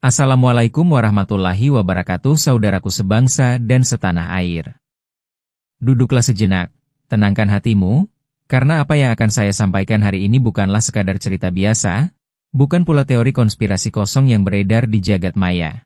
Assalamualaikum warahmatullahi wabarakatuh, saudaraku sebangsa dan setanah air. Duduklah sejenak, tenangkan hatimu, karena apa yang akan saya sampaikan hari ini bukanlah sekadar cerita biasa, bukan pula teori konspirasi kosong yang beredar di jagat maya.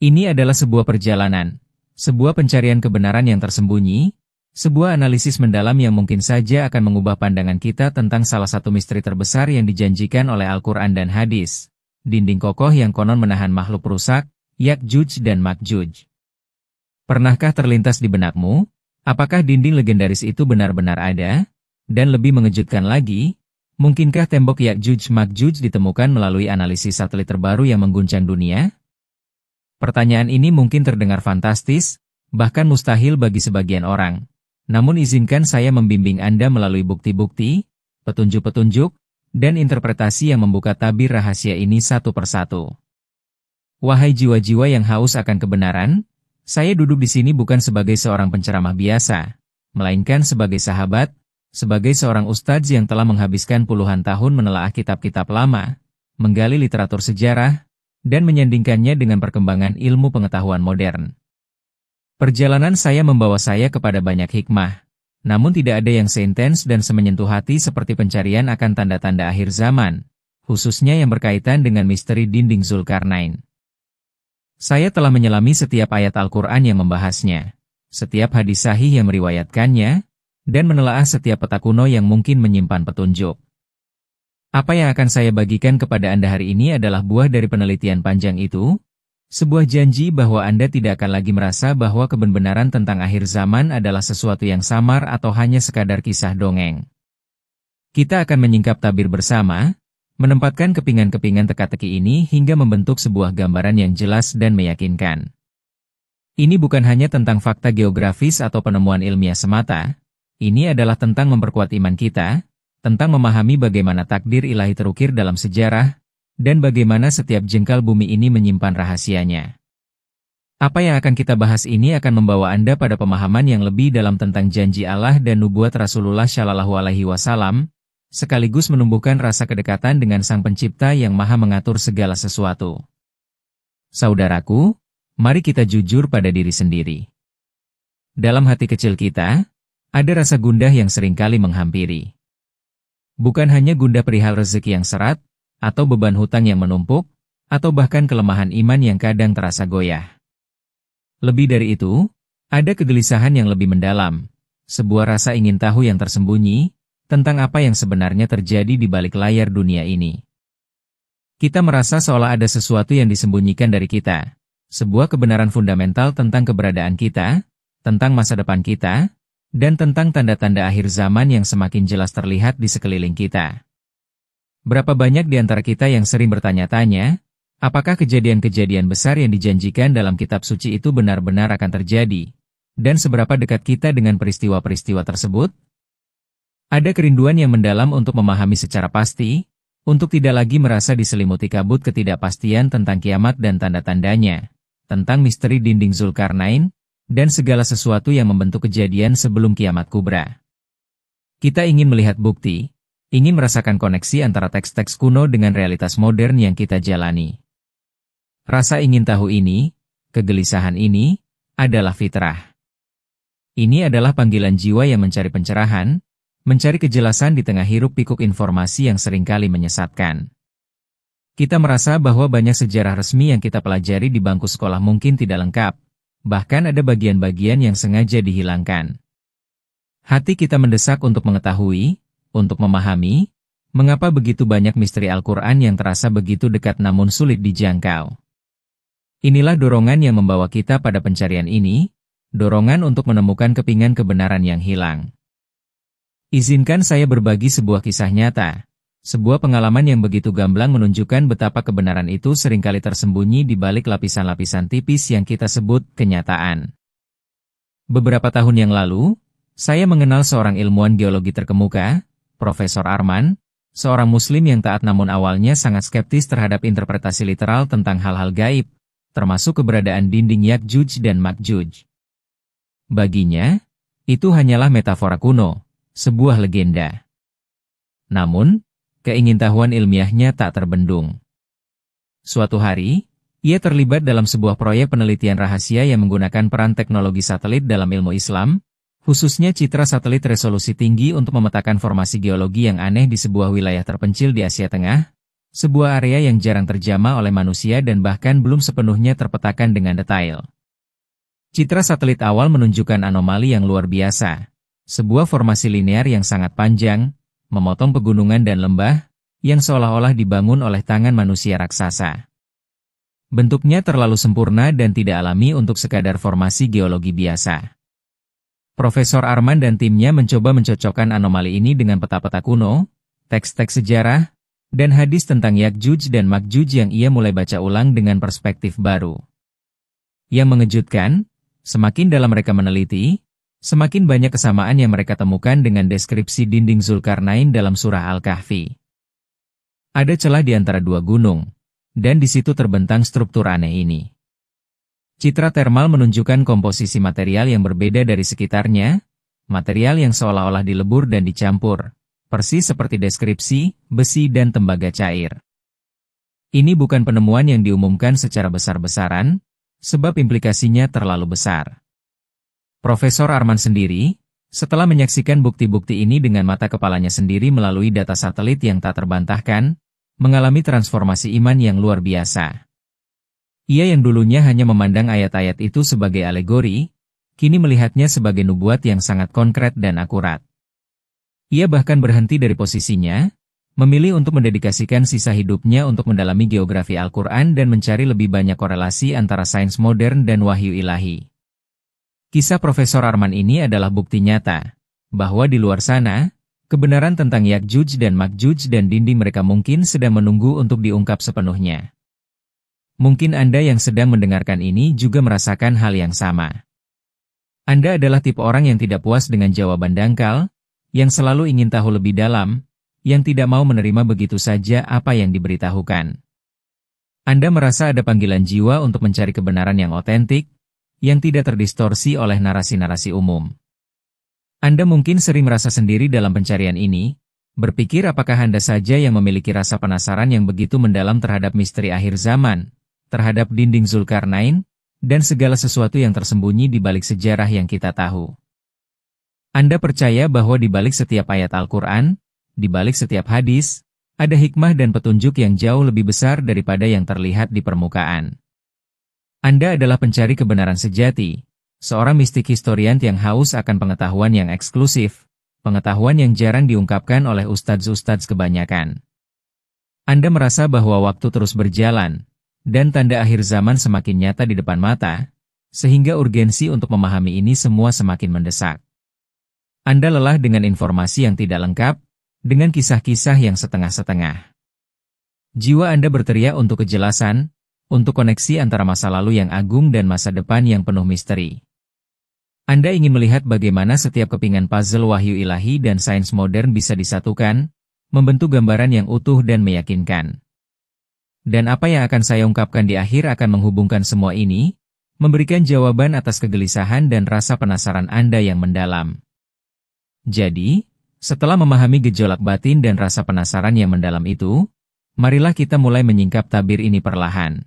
Ini adalah sebuah perjalanan, sebuah pencarian kebenaran yang tersembunyi, sebuah analisis mendalam yang mungkin saja akan mengubah pandangan kita tentang salah satu misteri terbesar yang dijanjikan oleh Al-Quran dan hadis. Dinding kokoh yang konon menahan makhluk perusak, Ya'juj dan Ma'juj. Pernahkah terlintas di benakmu, apakah dinding legendaris itu benar-benar ada? Dan lebih mengejutkan lagi, mungkinkah tembok Ya'juj Ma'juj ditemukan melalui analisis satelit terbaru yang mengguncang dunia? Pertanyaan ini mungkin terdengar fantastis, bahkan mustahil bagi sebagian orang. Namun izinkan saya membimbing Anda melalui bukti-bukti, petunjuk-petunjuk, dan interpretasi yang membuka tabir rahasia ini satu persatu. Wahai jiwa-jiwa yang haus akan kebenaran, saya duduk di sini bukan sebagai seorang penceramah biasa, melainkan sebagai sahabat, sebagai seorang ustadz yang telah menghabiskan puluhan tahun menelaah kitab-kitab lama, menggali literatur sejarah, dan menyandingkannya dengan perkembangan ilmu pengetahuan modern. Perjalanan saya membawa saya kepada banyak hikmah. Namun tidak ada yang seintens dan semenyentuh hati seperti pencarian akan tanda-tanda akhir zaman, khususnya yang berkaitan dengan misteri dinding Zulkarnain. Saya telah menyelami setiap ayat Al-Quran yang membahasnya, setiap hadis sahih yang meriwayatkannya, dan menelaah setiap peta kuno yang mungkin menyimpan petunjuk. Apa yang akan saya bagikan kepada Anda hari ini adalah buah dari penelitian panjang itu, sebuah janji bahwa Anda tidak akan lagi merasa bahwa kebenaran tentang akhir zaman adalah sesuatu yang samar atau hanya sekadar kisah dongeng. Kita akan menyingkap tabir bersama, menempatkan kepingan-kepingan teka-teki ini hingga membentuk sebuah gambaran yang jelas dan meyakinkan. Ini bukan hanya tentang fakta geografis atau penemuan ilmiah semata, ini adalah tentang memperkuat iman kita, tentang memahami bagaimana takdir ilahi terukir dalam sejarah, dan bagaimana setiap jengkal bumi ini menyimpan rahasianya. Apa yang akan kita bahas ini akan membawa Anda pada pemahaman yang lebih dalam tentang janji Allah dan nubuat Rasulullah Shallallahu Alaihi Wasallam, sekaligus menumbuhkan rasa kedekatan dengan Sang Pencipta yang Maha mengatur segala sesuatu. Saudaraku, mari kita jujur pada diri sendiri. Dalam hati kecil kita, ada rasa gundah yang seringkali menghampiri. Bukan hanya gundah perihal rezeki yang seret, atau beban hutang yang menumpuk, atau bahkan kelemahan iman yang kadang terasa goyah. Lebih dari itu, ada kegelisahan yang lebih mendalam, sebuah rasa ingin tahu yang tersembunyi, tentang apa yang sebenarnya terjadi di balik layar dunia ini. Kita merasa seolah ada sesuatu yang disembunyikan dari kita, sebuah kebenaran fundamental tentang keberadaan kita, tentang masa depan kita, dan tentang tanda-tanda akhir zaman yang semakin jelas terlihat di sekeliling kita. Berapa banyak di antara kita yang sering bertanya-tanya, apakah kejadian-kejadian besar yang dijanjikan dalam kitab suci itu benar-benar akan terjadi? Dan seberapa dekat kita dengan peristiwa-peristiwa tersebut? Ada kerinduan yang mendalam untuk memahami secara pasti, untuk tidak lagi merasa diselimuti kabut ketidakpastian tentang kiamat dan tanda-tandanya, tentang misteri dinding Zulkarnain, dan segala sesuatu yang membentuk kejadian sebelum kiamat kubra. Kita ingin melihat bukti, ingin merasakan koneksi antara teks-teks kuno dengan realitas modern yang kita jalani. Rasa ingin tahu ini, kegelisahan ini, adalah fitrah. Ini adalah panggilan jiwa yang mencari pencerahan, mencari kejelasan di tengah hiruk-pikuk informasi yang seringkali menyesatkan. Kita merasa bahwa banyak sejarah resmi yang kita pelajari di bangku sekolah mungkin tidak lengkap, bahkan ada bagian-bagian yang sengaja dihilangkan. Hati kita mendesak untuk mengetahui, untuk memahami, mengapa begitu banyak misteri Al-Quran yang terasa begitu dekat namun sulit dijangkau. Inilah dorongan yang membawa kita pada pencarian ini, dorongan untuk menemukan kepingan kebenaran yang hilang. Izinkan saya berbagi sebuah kisah nyata, sebuah pengalaman yang begitu gamblang menunjukkan betapa kebenaran itu seringkali tersembunyi di balik lapisan-lapisan tipis yang kita sebut kenyataan. Beberapa tahun yang lalu, saya mengenal seorang ilmuwan geologi terkemuka, Profesor Arman, seorang muslim yang taat namun awalnya sangat skeptis terhadap interpretasi literal tentang hal-hal gaib, termasuk keberadaan dinding Ya'juj dan Ma'juj. Baginya, itu hanyalah metafora kuno, sebuah legenda. Namun, keingintahuan ilmiahnya tak terbendung. Suatu hari, ia terlibat dalam sebuah proyek penelitian rahasia yang menggunakan peran teknologi satelit dalam ilmu Islam, khususnya citra satelit resolusi tinggi untuk memetakan formasi geologi yang aneh di sebuah wilayah terpencil di Asia Tengah, sebuah area yang jarang terjamah oleh manusia dan bahkan belum sepenuhnya terpetakan dengan detail. Citra satelit awal menunjukkan anomali yang luar biasa, sebuah formasi linear yang sangat panjang, memotong pegunungan dan lembah, yang seolah-olah dibangun oleh tangan manusia raksasa. Bentuknya terlalu sempurna dan tidak alami untuk sekadar formasi geologi biasa. Profesor Arman dan timnya mencoba mencocokkan anomali ini dengan peta-peta kuno, teks-teks sejarah, dan hadis tentang Yakjuj dan Makjuj yang ia mulai baca ulang dengan perspektif baru. Yang mengejutkan, semakin dalam mereka meneliti, semakin banyak kesamaan yang mereka temukan dengan deskripsi dinding Zulkarnain dalam surah Al-Kahfi. Ada celah di antara dua gunung, dan di situ terbentang struktur aneh ini. Citra termal menunjukkan komposisi material yang berbeda dari sekitarnya, material yang seolah-olah dilebur dan dicampur, persis seperti deskripsi, besi dan tembaga cair. Ini bukan penemuan yang diumumkan secara besar-besaran, sebab implikasinya terlalu besar. Profesor Arman sendiri, setelah menyaksikan bukti-bukti ini dengan mata kepalanya sendiri melalui data satelit yang tak terbantahkan, mengalami transformasi iman yang luar biasa. Ia yang dulunya hanya memandang ayat-ayat itu sebagai alegori, kini melihatnya sebagai nubuat yang sangat konkret dan akurat. Ia bahkan berhenti dari posisinya, memilih untuk mendedikasikan sisa hidupnya untuk mendalami geografi Al-Quran dan mencari lebih banyak korelasi antara sains modern dan wahyu ilahi. Kisah Profesor Arman ini adalah bukti nyata, bahwa di luar sana, kebenaran tentang Yakjuj dan Makjuj dan dinding mereka mungkin sedang menunggu untuk diungkap sepenuhnya. Mungkin Anda yang sedang mendengarkan ini juga merasakan hal yang sama. Anda adalah tipe orang yang tidak puas dengan jawaban dangkal, yang selalu ingin tahu lebih dalam, yang tidak mau menerima begitu saja apa yang diberitahukan. Anda merasa ada panggilan jiwa untuk mencari kebenaran yang otentik, yang tidak terdistorsi oleh narasi-narasi umum. Anda mungkin sering merasa sendiri dalam pencarian ini, berpikir apakah Anda saja yang memiliki rasa penasaran yang begitu mendalam terhadap misteri akhir zaman, terhadap dinding Zulkarnain, dan segala sesuatu yang tersembunyi di balik sejarah yang kita tahu. Anda percaya bahwa di balik setiap ayat Al-Quran, di balik setiap hadis, ada hikmah dan petunjuk yang jauh lebih besar daripada yang terlihat di permukaan. Anda adalah pencari kebenaran sejati, seorang mistik historian yang haus akan pengetahuan yang eksklusif, pengetahuan yang jarang diungkapkan oleh ustadz-ustadz kebanyakan. Anda merasa bahwa waktu terus berjalan, dan tanda akhir zaman semakin nyata di depan mata, sehingga urgensi untuk memahami ini semua semakin mendesak. Anda lelah dengan informasi yang tidak lengkap, dengan kisah-kisah yang setengah-setengah. Jiwa Anda berteriak untuk kejelasan, untuk koneksi antara masa lalu yang agung dan masa depan yang penuh misteri. Anda ingin melihat bagaimana setiap kepingan puzzle wahyu ilahi dan sains modern bisa disatukan, membentuk gambaran yang utuh dan meyakinkan. Dan apa yang akan saya ungkapkan di akhir akan menghubungkan semua ini, memberikan jawaban atas kegelisahan dan rasa penasaran Anda yang mendalam. Jadi, setelah memahami gejolak batin dan rasa penasaran yang mendalam itu, marilah kita mulai menyingkap tabir ini perlahan.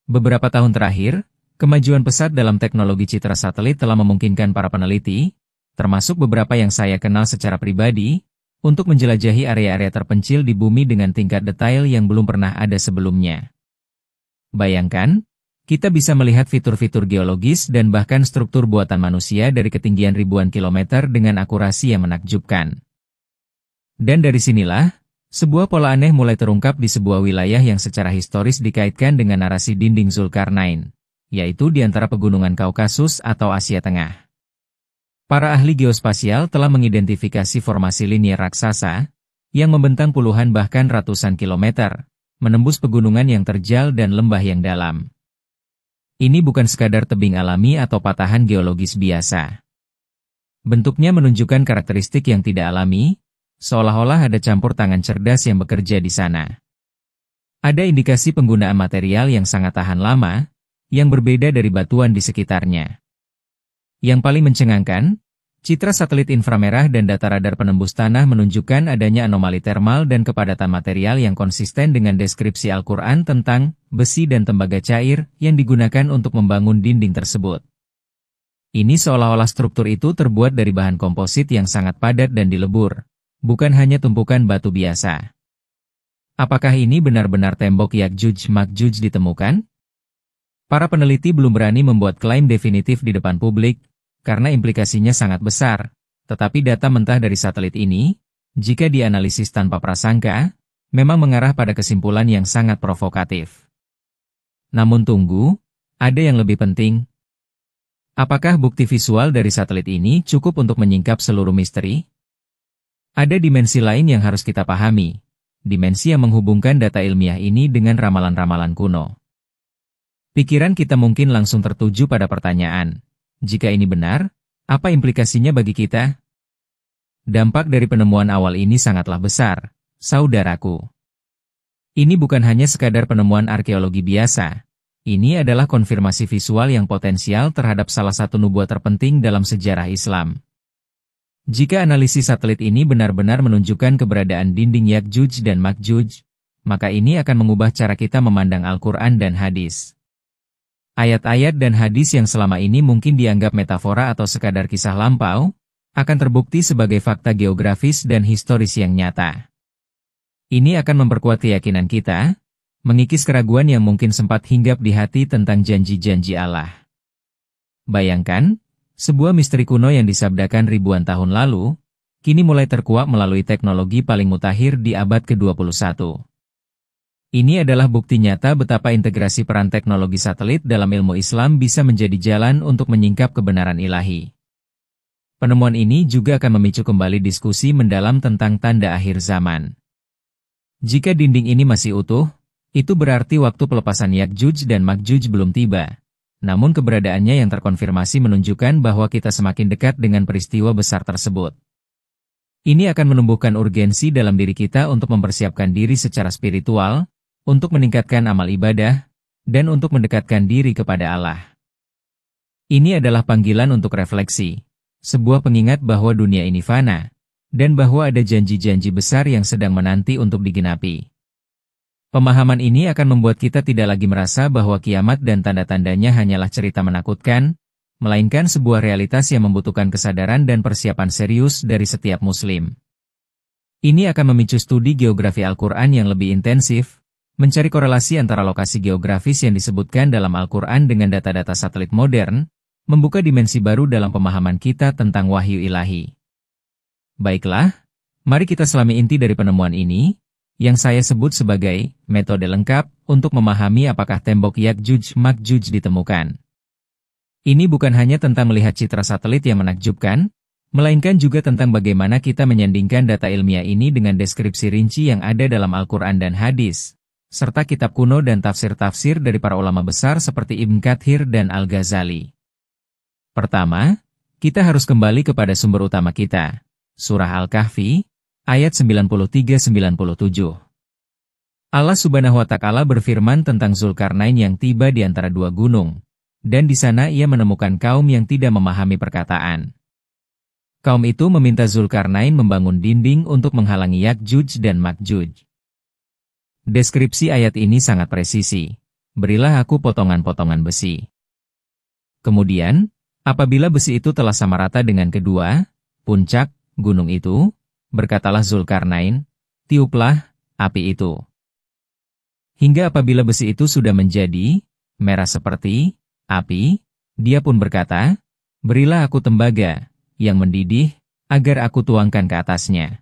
Beberapa tahun terakhir, kemajuan pesat dalam teknologi citra satelit telah memungkinkan para peneliti, termasuk beberapa yang saya kenal secara pribadi, untuk menjelajahi area-area terpencil di bumi dengan tingkat detail yang belum pernah ada sebelumnya. Bayangkan, kita bisa melihat fitur-fitur geologis dan bahkan struktur buatan manusia dari ketinggian ribuan kilometer dengan akurasi yang menakjubkan. Dan dari sinilah, sebuah pola aneh mulai terungkap di sebuah wilayah yang secara historis dikaitkan dengan narasi dinding Zulkarnain, yaitu di antara pegunungan Kaukasus atau Asia Tengah. Para ahli geospasial telah mengidentifikasi formasi linier raksasa, yang membentang puluhan bahkan ratusan kilometer, menembus pegunungan yang terjal dan lembah yang dalam. Ini bukan sekadar tebing alami atau patahan geologis biasa. Bentuknya menunjukkan karakteristik yang tidak alami, seolah-olah ada campur tangan cerdas yang bekerja di sana. Ada indikasi penggunaan material yang sangat tahan lama, yang berbeda dari batuan di sekitarnya. Yang paling mencengangkan, Citra satelit inframerah dan data radar penembus tanah menunjukkan adanya anomali termal dan kepadatan material yang konsisten dengan deskripsi Al-Quran tentang besi dan tembaga cair yang digunakan untuk membangun dinding tersebut. Ini seolah-olah struktur itu terbuat dari bahan komposit yang sangat padat dan dilebur, bukan hanya tumpukan batu biasa. Apakah ini benar-benar tembok Yakjuj-Makjuj ditemukan? Para peneliti belum berani membuat klaim definitif di depan publik, karena implikasinya sangat besar, tetapi data mentah dari satelit ini, jika dianalisis tanpa prasangka, memang mengarah pada kesimpulan yang sangat provokatif. Namun tunggu, ada yang lebih penting. Apakah bukti visual dari satelit ini cukup untuk menyingkap seluruh misteri? Ada dimensi lain yang harus kita pahami, dimensi yang menghubungkan data ilmiah ini dengan ramalan-ramalan kuno. Pikiran kita mungkin langsung tertuju pada pertanyaan, jika ini benar, apa implikasinya bagi kita? Dampak dari penemuan awal ini sangatlah besar, saudaraku. Ini bukan hanya sekadar penemuan arkeologi biasa. Ini adalah konfirmasi visual yang potensial terhadap salah satu nubuat terpenting dalam sejarah Islam. Jika analisis satelit ini benar-benar menunjukkan keberadaan dinding Yakjuj dan Makjuj, maka ini akan mengubah cara kita memandang Al-Quran dan hadis. Ayat-ayat dan hadis yang selama ini mungkin dianggap metafora atau sekadar kisah lampau, akan terbukti sebagai fakta geografis dan historis yang nyata. Ini akan memperkuat keyakinan kita, mengikis keraguan yang mungkin sempat hinggap di hati tentang janji-janji Allah. Bayangkan, sebuah misteri kuno yang disabdakan ribuan tahun lalu, kini mulai terkuak melalui teknologi paling mutakhir di abad ke-21. Ini adalah bukti nyata betapa integrasi peran teknologi satelit dalam ilmu Islam bisa menjadi jalan untuk menyingkap kebenaran ilahi. Penemuan ini juga akan memicu kembali diskusi mendalam tentang tanda akhir zaman. Jika dinding ini masih utuh, itu berarti waktu pelepasan Yakjuj dan Makjuj belum tiba. Namun keberadaannya yang terkonfirmasi menunjukkan bahwa kita semakin dekat dengan peristiwa besar tersebut. Ini akan menumbuhkan urgensi dalam diri kita untuk mempersiapkan diri secara spiritual, untuk meningkatkan amal ibadah, dan untuk mendekatkan diri kepada Allah. Ini adalah panggilan untuk refleksi, sebuah pengingat bahwa dunia ini fana, dan bahwa ada janji-janji besar yang sedang menanti untuk digenapi. Pemahaman ini akan membuat kita tidak lagi merasa bahwa kiamat dan tanda-tandanya hanyalah cerita menakutkan, melainkan sebuah realitas yang membutuhkan kesadaran dan persiapan serius dari setiap muslim. Ini akan memicu studi geografi Al-Quran yang lebih intensif, mencari korelasi antara lokasi geografis yang disebutkan dalam Al-Quran dengan data-data satelit modern, membuka dimensi baru dalam pemahaman kita tentang wahyu ilahi. Baiklah, mari kita selami inti dari penemuan ini, yang saya sebut sebagai metode lengkap untuk memahami apakah tembok Yakjuj-Makjuj ditemukan. Ini bukan hanya tentang melihat citra satelit yang menakjubkan, melainkan juga tentang bagaimana kita menyandingkan data ilmiah ini dengan deskripsi rinci yang ada dalam Al-Quran dan hadis, serta kitab kuno dan tafsir-tafsir dari para ulama besar seperti Ibn Katsir dan Al-Ghazali. Pertama, kita harus kembali kepada sumber utama kita, Surah Al-Kahfi, ayat 93-97. Allah Subhanahu wa Ta'ala berfirman tentang Zulkarnain yang tiba di antara dua gunung, dan di sana ia menemukan kaum yang tidak memahami perkataan. Kaum itu meminta Zulkarnain membangun dinding untuk menghalangi Yakjuj dan Makjuj. Deskripsi ayat ini sangat presisi. Berilah aku potongan-potongan besi. Kemudian, apabila besi itu telah sama rata dengan kedua puncak gunung itu, berkatalah Zulkarnain, tiuplah api itu. Hingga apabila besi itu sudah menjadi merah seperti api, dia pun berkata, berilah aku tembaga yang mendidih, agar aku tuangkan ke atasnya.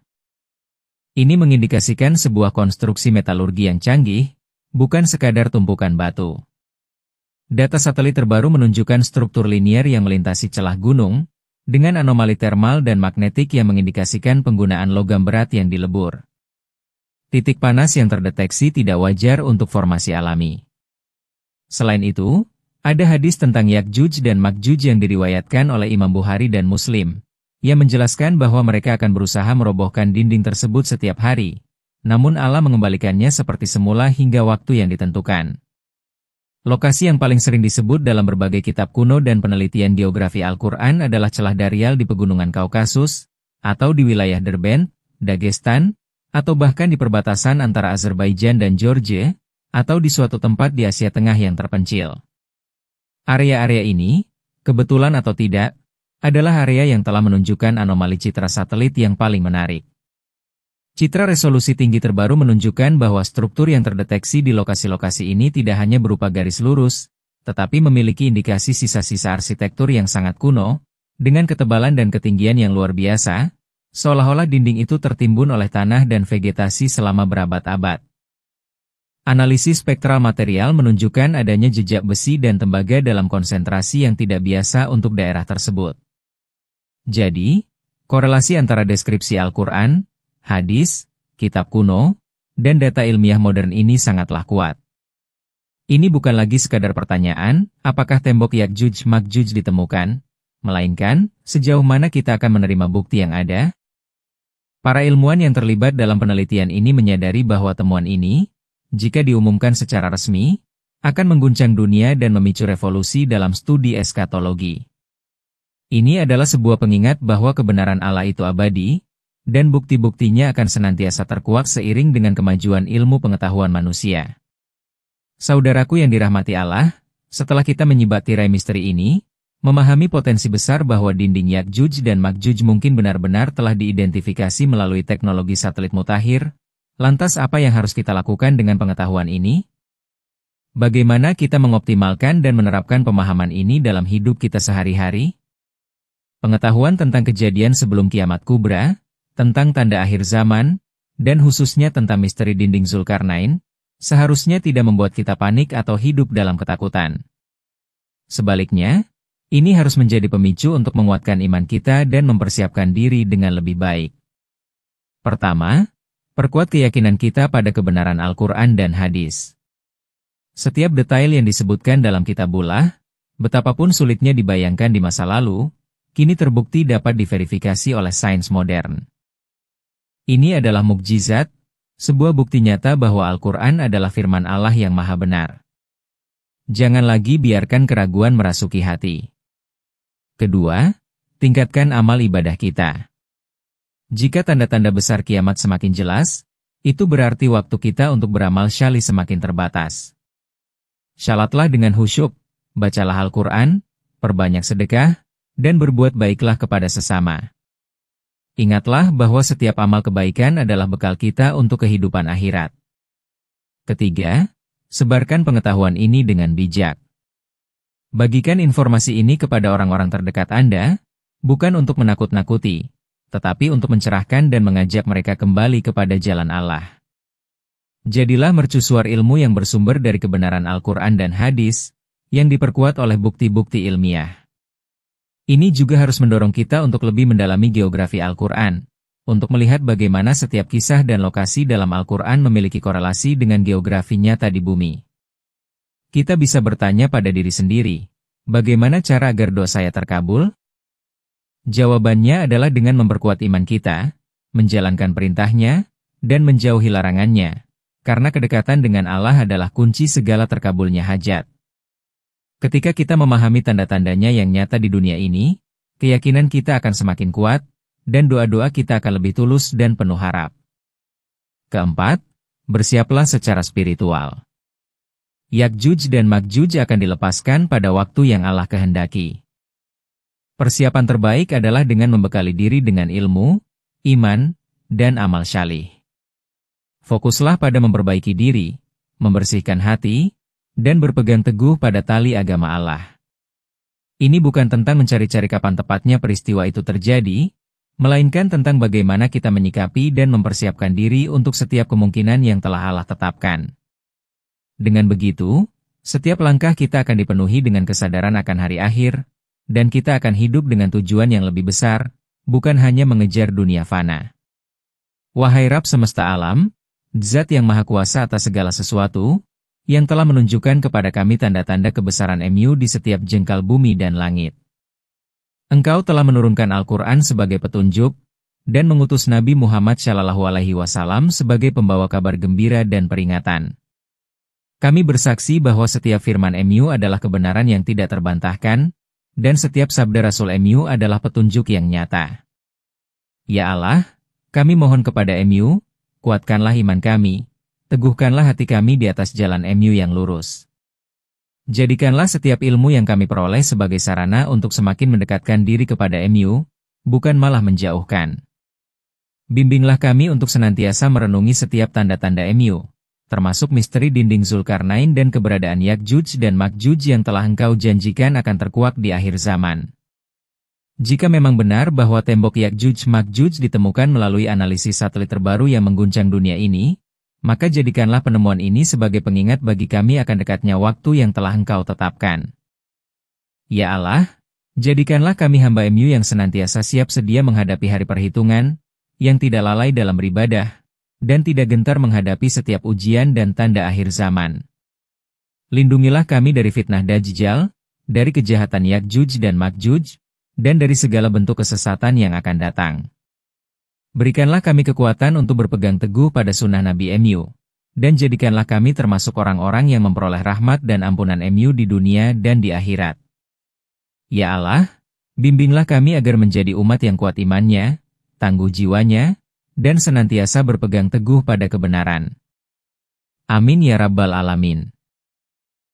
Ini mengindikasikan sebuah konstruksi metalurgi yang canggih, bukan sekadar tumpukan batu. Data satelit terbaru menunjukkan struktur linier yang melintasi celah gunung, dengan anomali termal dan magnetik yang mengindikasikan penggunaan logam berat yang dilebur. Titik panas yang terdeteksi tidak wajar untuk formasi alami. Selain itu, ada hadis tentang Yakjuj dan Makjuj yang diriwayatkan oleh Imam Bukhari dan Muslim, yang menjelaskan bahwa mereka akan berusaha merobohkan dinding tersebut setiap hari, namun Allah mengembalikannya seperti semula hingga waktu yang ditentukan. Lokasi yang paling sering disebut dalam berbagai kitab kuno dan penelitian geografi Al-Quran adalah celah Darial di pegunungan Kaukasus, atau di wilayah Derben, Dagestan, atau bahkan di perbatasan antara Azerbaijan dan Georgia, atau di suatu tempat di Asia Tengah yang terpencil. Area-area ini, kebetulan atau tidak, adalah area yang telah menunjukkan anomali citra satelit yang paling menarik. Citra resolusi tinggi terbaru menunjukkan bahwa struktur yang terdeteksi di lokasi-lokasi ini tidak hanya berupa garis lurus, tetapi memiliki indikasi sisa-sisa arsitektur yang sangat kuno, dengan ketebalan dan ketinggian yang luar biasa, seolah-olah dinding itu tertimbun oleh tanah dan vegetasi selama berabad-abad. Analisis spektral material menunjukkan adanya jejak besi dan tembaga dalam konsentrasi yang tidak biasa untuk daerah tersebut. Jadi, korelasi antara deskripsi Al-Quran, hadis, kitab kuno, dan data ilmiah modern ini sangatlah kuat. Ini bukan lagi sekadar pertanyaan, apakah tembok Yakjuj-Makjuj ditemukan, melainkan, sejauh mana kita akan menerima bukti yang ada? Para ilmuwan yang terlibat dalam penelitian ini menyadari bahwa temuan ini, jika diumumkan secara resmi, akan mengguncang dunia dan memicu revolusi dalam studi eskatologi. Ini adalah sebuah pengingat bahwa kebenaran Allah itu abadi, dan bukti-buktinya akan senantiasa terkuak seiring dengan kemajuan ilmu pengetahuan manusia. Saudaraku yang dirahmati Allah, setelah kita menyimak tirai misteri ini, memahami potensi besar bahwa dinding Yakjuj dan Makjuj mungkin benar-benar telah diidentifikasi melalui teknologi satelit mutakhir. Lantas apa yang harus kita lakukan dengan pengetahuan ini? Bagaimana kita mengoptimalkan dan menerapkan pemahaman ini dalam hidup kita sehari-hari? Pengetahuan tentang kejadian sebelum kiamat kubra, tentang tanda akhir zaman, dan khususnya tentang misteri dinding Zulkarnain, seharusnya tidak membuat kita panik atau hidup dalam ketakutan. Sebaliknya, ini harus menjadi pemicu untuk menguatkan iman kita dan mempersiapkan diri dengan lebih baik. Pertama, perkuat keyakinan kita pada kebenaran Al-Quran dan hadis. Setiap detail yang disebutkan dalam kitabullah, betapapun sulitnya dibayangkan di masa lalu, kini terbukti dapat diverifikasi oleh sains modern. Ini adalah mukjizat, sebuah bukti nyata bahwa Al-Quran adalah firman Allah yang maha benar. Jangan lagi biarkan keraguan merasuki hati. Kedua, tingkatkan amal ibadah kita. Jika tanda-tanda besar kiamat semakin jelas, itu berarti waktu kita untuk beramal syali semakin terbatas. Syalatlah dengan khusyuk, bacalah Al-Quran, perbanyak sedekah, dan berbuat baiklah kepada sesama. Ingatlah bahwa setiap amal kebaikan adalah bekal kita untuk kehidupan akhirat. Ketiga, sebarkan pengetahuan ini dengan bijak. Bagikan informasi ini kepada orang-orang terdekat Anda, bukan untuk menakut-nakuti, tetapi untuk mencerahkan dan mengajak mereka kembali kepada jalan Allah. Jadilah mercusuar ilmu yang bersumber dari kebenaran Al-Quran dan hadis, yang diperkuat oleh bukti-bukti ilmiah. Ini juga harus mendorong kita untuk lebih mendalami geografi Al-Quran, untuk melihat bagaimana setiap kisah dan lokasi dalam Al-Quran memiliki korelasi dengan geografi nyata di bumi. Kita bisa bertanya pada diri sendiri, bagaimana cara agar doa saya terkabul? Jawabannya adalah dengan memperkuat iman kita, menjalankan perintahnya, dan menjauhi larangannya, karena kedekatan dengan Allah adalah kunci segala terkabulnya hajat. Ketika kita memahami tanda-tandanya yang nyata di dunia ini, keyakinan kita akan semakin kuat, dan doa-doa kita akan lebih tulus dan penuh harap. Keempat, bersiaplah secara spiritual. Yakjuj dan Makjuj akan dilepaskan pada waktu yang Allah kehendaki. Persiapan terbaik adalah dengan membekali diri dengan ilmu, iman, dan amal syalih. Fokuslah pada memperbaiki diri, membersihkan hati, dan berpegang teguh pada tali agama Allah. Ini bukan tentang mencari-cari kapan tepatnya peristiwa itu terjadi, melainkan tentang bagaimana kita menyikapi dan mempersiapkan diri untuk setiap kemungkinan yang telah Allah tetapkan. Dengan begitu, setiap langkah kita akan dipenuhi dengan kesadaran akan hari akhir, dan kita akan hidup dengan tujuan yang lebih besar, bukan hanya mengejar dunia fana. Wahai Rabb semesta alam, Zat yang Maha Kuasa atas segala sesuatu, yang telah menunjukkan kepada kami tanda-tanda kebesaran MU di setiap jengkal bumi dan langit. Engkau telah menurunkan Al-Quran sebagai petunjuk, dan mengutus Nabi Muhammad SAW sebagai pembawa kabar gembira dan peringatan. Kami bersaksi bahwa setiap firman MU adalah kebenaran yang tidak terbantahkan, dan setiap sabda Rasul MU adalah petunjuk yang nyata. Ya Allah, kami mohon kepada MU, kuatkanlah iman kami, teguhkanlah hati kami di atas jalan MU yang lurus. Jadikanlah setiap ilmu yang kami peroleh sebagai sarana untuk semakin mendekatkan diri kepada MU, bukan malah menjauhkan. Bimbinglah kami untuk senantiasa merenungi setiap tanda-tanda MU, termasuk misteri dinding Zulkarnain dan keberadaan Yakjuj dan Makjuj yang telah Engkau janjikan akan terkuak di akhir zaman. Jika memang benar bahwa tembok Yakjuj Makjuj ditemukan melalui analisis satelit terbaru yang mengguncang dunia ini, maka jadikanlah penemuan ini sebagai pengingat bagi kami akan dekatnya waktu yang telah Engkau tetapkan. Ya Allah, jadikanlah kami hamba MU yang senantiasa siap sedia menghadapi hari perhitungan, yang tidak lalai dalam beribadah, dan tidak gentar menghadapi setiap ujian dan tanda akhir zaman. Lindungilah kami dari fitnah Dajjal, dari kejahatan Yakjuj dan Makjuj, dan dari segala bentuk kesesatan yang akan datang. Berikanlah kami kekuatan untuk berpegang teguh pada sunnah Nabi MU, dan jadikanlah kami termasuk orang-orang yang memperoleh rahmat dan ampunan MU di dunia dan di akhirat. Ya Allah, bimbinglah kami agar menjadi umat yang kuat imannya, tangguh jiwanya, dan senantiasa berpegang teguh pada kebenaran. Amin ya Rabbal Alamin.